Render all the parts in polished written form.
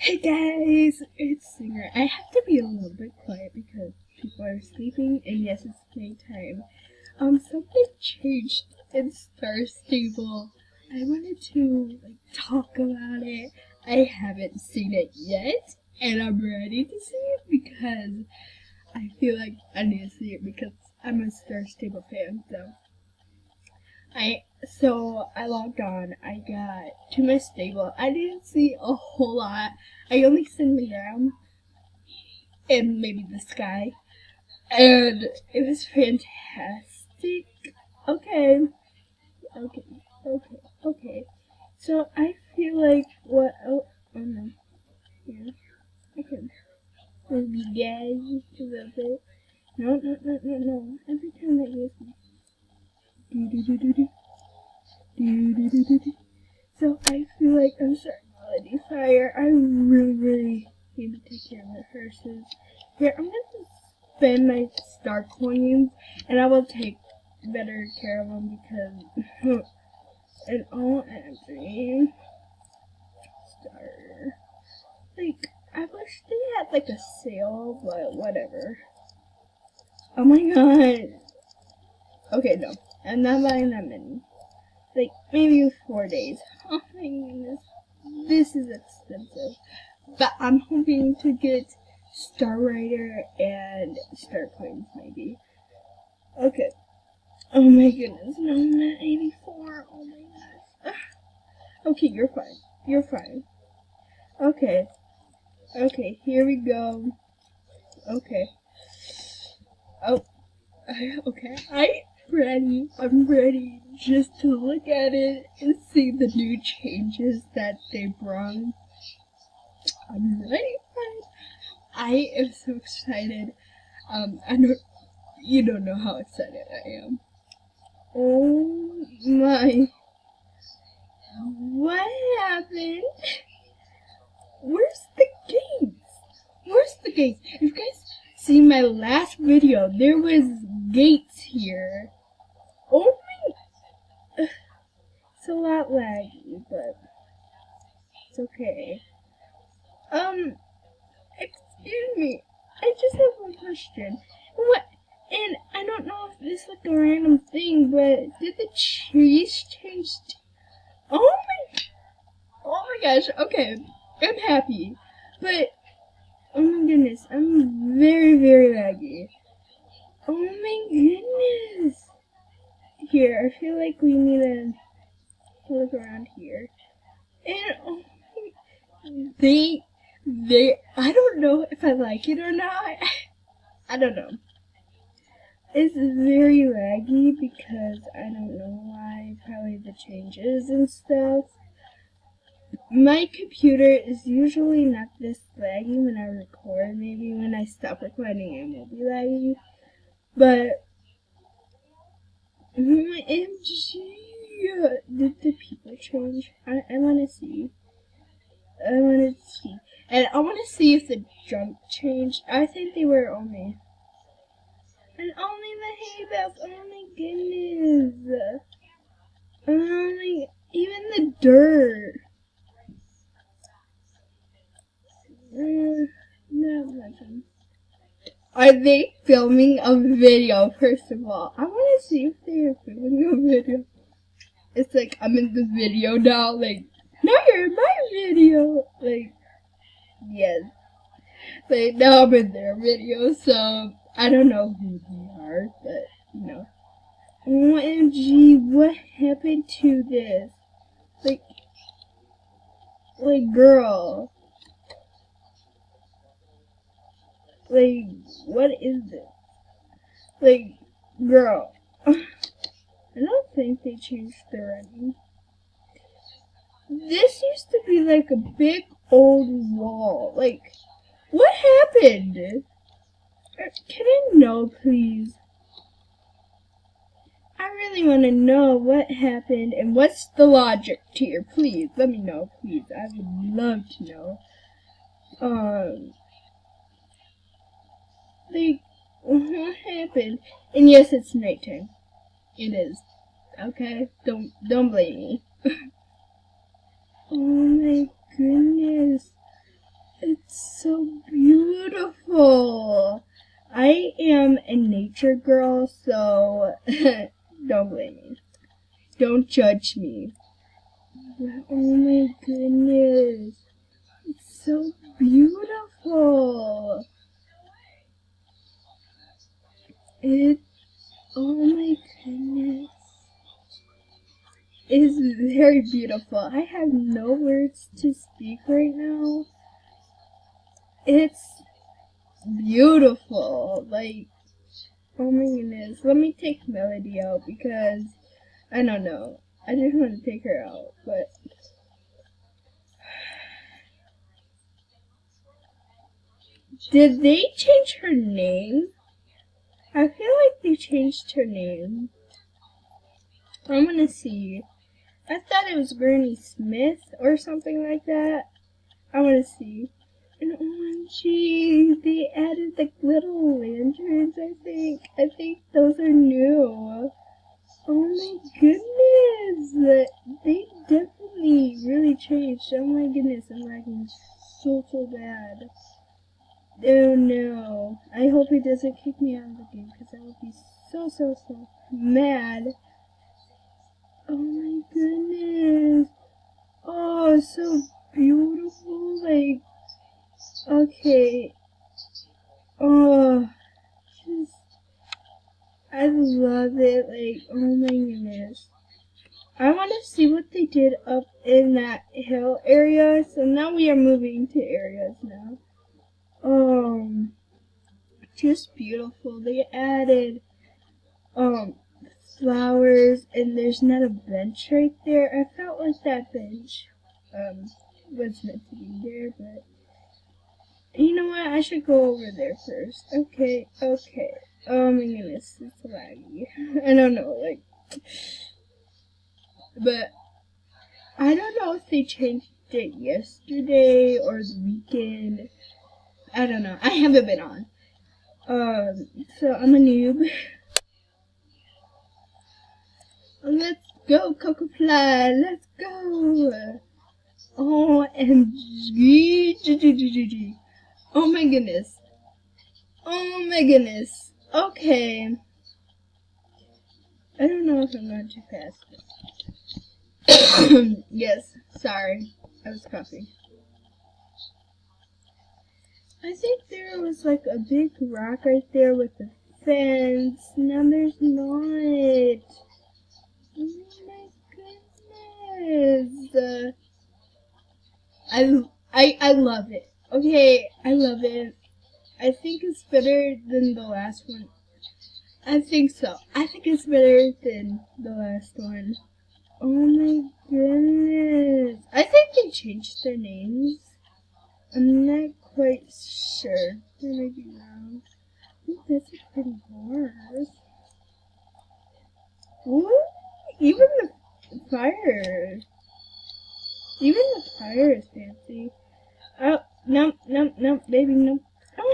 Hey guys, it's Singer. I have to be a little bit quiet because people are sleeping, and yes, it's nighttime. Something changed in Star Stable. I wanted to talk about it. I haven't seen it yet, and I'm ready to see it because I feel like I need to see it because I'm a Star Stable fan. So I logged on. I got to my stable. I didn't see a whole lot. I only seen the ground and maybe the sky, and it was fantastic. Okay, okay, okay. So I feel like what? Oh no, yeah, okay. Maybe guys just a little bit. No. Every time that you do do do do do do do do do. So I feel like I'm starting Melody Fire. I really need to take care of the horses. Here, I'm gonna spend my star coins, and I will take better care of them because in all honesty, star. I wish they had a sale, but whatever. Oh my god. Okay, no, I'm not buying that many. Maybe 4 days. Oh my goodness. This is expensive. But I'm hoping to get Star Rider and Star Coins maybe. Okay. Oh my goodness. No, I'm at 84. Oh my goodness. Okay, you're fine. You're fine. Okay. Okay, here we go. Okay. Oh. Okay. I'm ready just to look at it and see the new changes that they brought. I'm ready for it. I am so excited. You don't know how excited I am. Oh my. What happened? Where's the gates? Where's the gates? If you guys see my last video, there was gates here. Oh my. It's a lot laggy, but it's okay. Excuse me. I just have one question. What? And I don't know if this is a random thing, but did the trees change? Oh my gosh. Okay, I'm happy, but oh my goodness, I'm very laggy. Oh my goodness. Here, I feel like we need to look around here, and oh, they, I don't know if I like it or not. I don't know. It's very laggy because I don't know why, probably the changes and stuff. My computer is usually not this laggy when I record. Maybe when I stop recording it will be laggy. But OMG, did the people change? I want to see. And I want to see if the jump changed. I think they were only. And only the hay bales. Oh my goodness. Even the dirt. Not nothing. Are they filming a video, first of all? I want to see if they are filming a video. It's like, I'm in the video now. Now you're in my video. Yes. Now I'm in their video, so I don't know who they are, but, you know. OMG, what happened to this? Girl. What is this? Girl. I don't think they changed the running. This used to be a big old wall. What happened? Can I know, please? I really want to know what happened and what's the logic here. Please, let me know, please. I would love to know. What happened? And yes, it's nighttime. It is. Okay? Don't blame me. Oh my goodness. beautiful. I am a nature girl, so don't blame me. Don't judge me. But, oh my goodness. It's so beautiful. Oh my goodness. It is very beautiful. I have no words to speak right now. It's beautiful. Like, oh my goodness. Let me take Melody out because, I don't know. I just want to take her out, but. Did they change her name? I feel like they changed her name. I'm gonna see. I thought it was Granny Smith or something like that. I wanna see. And OMG, they added the little lanterns, I think. I think those are new. Oh my goodness. They definitely really changed. Oh my goodness, I'm lagging so bad. Oh no. I hope he doesn't kick me out of the game because I would be so mad. Oh my goodness. Oh, so beautiful. Like, okay. Oh, just, I love it. Like, oh my goodness. I want to see what they did up in that hill area. So now we are moving to areas now. Just beautiful. They added, flowers, and there's not a bench right there. I felt like that bench, was meant to be there, but you know what? I should go over there first. Okay. Oh my goodness, it's laggy. I don't know, like, but I don't know if they changed it yesterday or the weekend. I don't know. I haven't been on. So I'm a noob. Let's go, Cocofly. Let's go. OMG. Oh my goodness. Oh my goodness. Okay. I don't know if I'm going too fast. Yes, sorry. I was coughing. I think there was like a big rock right there with the fence. Now there's not. Oh my goodness. I love it. Okay, I love it. I think it's better than the last one. I think so. I think it's better than the last one. Oh my goodness. I think they changed their names. I'm not quite sure. I may be wrong. Ooh, that's a pretty horse. Ooh, even the fire. Even the fire is fancy. Oh, no, baby, no. Oh,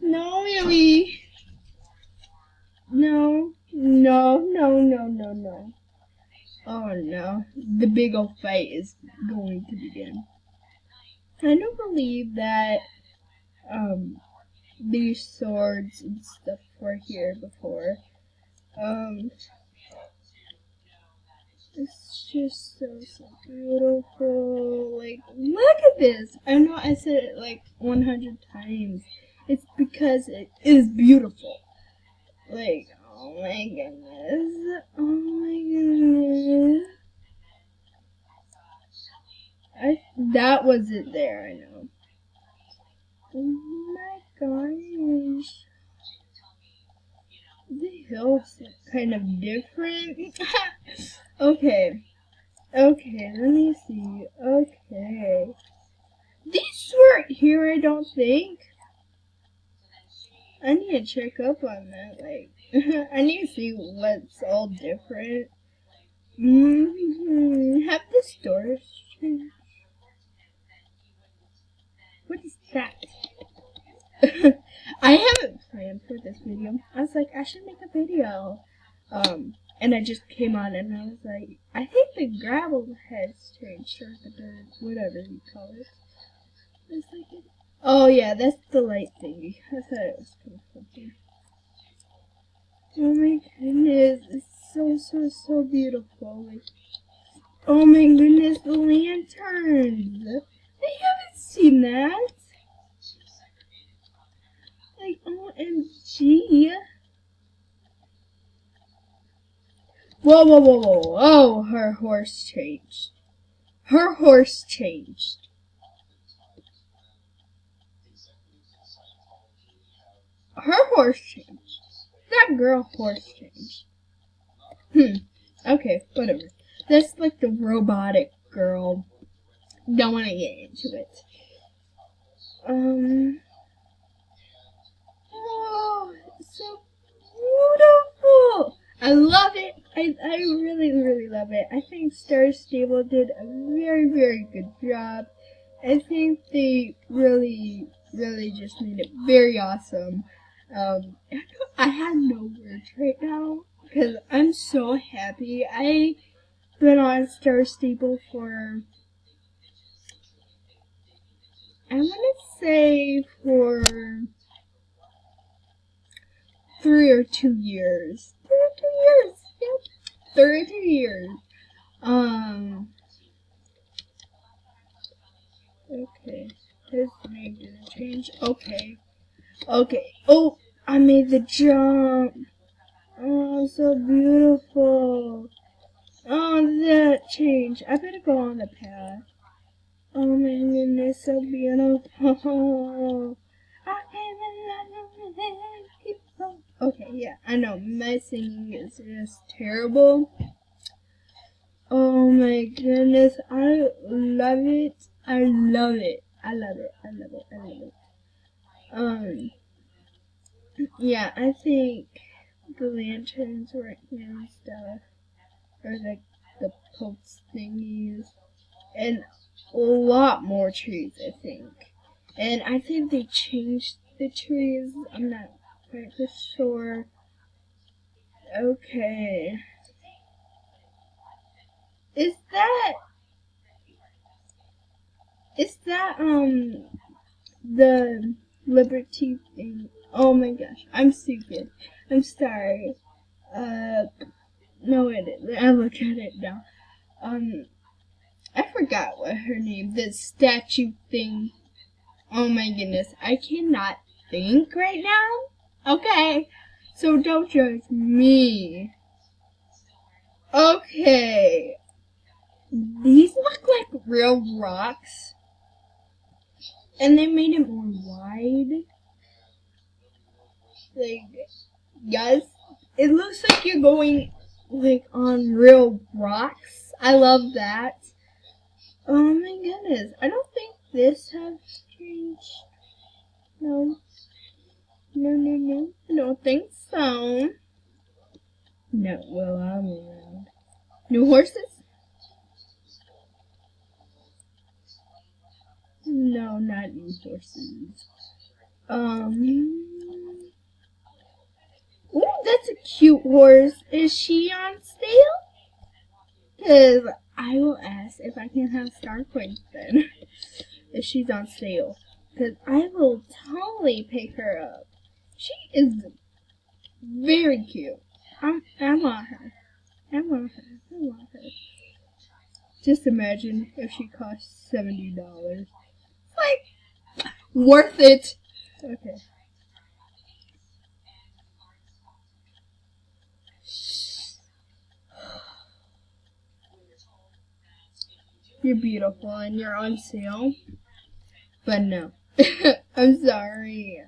no, Millie. No. Oh no, the big old fight is going to begin. I don't believe that, these swords and stuff were here before. It's just so beautiful. Like, look at this. I know I said it like 100 times. It's because it is beautiful. Like, oh my goodness. Oh my goodness. That wasn't there, I know. Oh my gosh. The hills are kind of different. Okay, let me see. Okay. These weren't here, I don't think. I need to check up on that, like, I need to see what's all different. Have the stores changed? What is that? I haven't planned for this video. I was like, I should make a video. And I just came on and I was like, I think the gravel has changed, or the dirt, whatever you call it. It's like, Oh yeah, that's the light thingy. I thought it was coming from here. Oh my goodness, it's so beautiful. Like, oh my goodness, the lanterns. I haven't seen that. Like, OMG. Whoa, whoa, whoa, whoa. Oh, her horse changed. Her horse changed. Her horse changed. That girl horse changed. Okay, whatever. That's like the robotic girl. Don't want to get into it. Oh, it's so beautiful. I love it. I really, really love it. I think Star Stable did a very, very good job. I think they really, really just made it very awesome. I have no words right now because I'm so happy. I've been on Star Stable for, I want to say for 3 or 2 years. 3 or 2 years. Yep. 3 or 2 years. Okay. This may gonna change. Okay. Okay. Oh, I made the jump. Oh, so beautiful. Oh, that change. I better go on the path. Oh my goodness, so beautiful. Okay, yeah, I know, my singing is just terrible. Oh my goodness, I love it. I love it. I love it. I love it. I love it. Yeah, I think the lanterns right here and stuff, or like the post thingies, and a lot more trees, I think. And I think they changed the trees. I'm not quite for sure. Okay. Is that the Liberty thing? Oh my gosh, I'm stupid. I'm sorry. No it isn't. I look at it now. I forgot what her name, the statue thing. Oh my goodness, I cannot think right now. Okay, so don't judge me. Okay, these look like real rocks, and they made it more wide. Like, yes, it looks like you're going like on real rocks. I love that. Oh my goodness, I don't think this has changed. No. No. I don't think so. No, well, I'm around. New horses? No, not new horses. Ooh, that's a cute horse. Is she on sale? Because I will ask if I can have star coins then. If she's on sale. Because I will totally pick her up. She is very cute. I want her. I want her. Just imagine if she cost $70. Like, worth it. Okay. You're beautiful and you're on sale. But no. I'm sorry.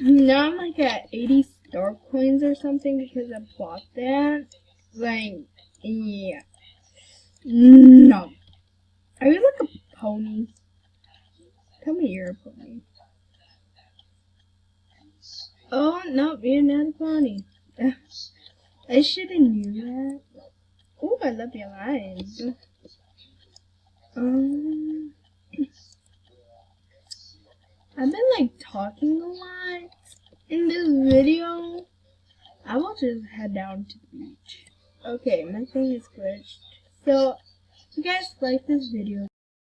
Now I'm like at 80 star coins or something because I bought that. Like, yeah. No. Are you like a pony? Tell me you're a pony. Oh, no, you're not a pony. I should have knew that. Oh, I love your lines. I've been like talking a lot in this video. I will just head down to the beach. Okay, my thing is glitched. So, if you guys like this video,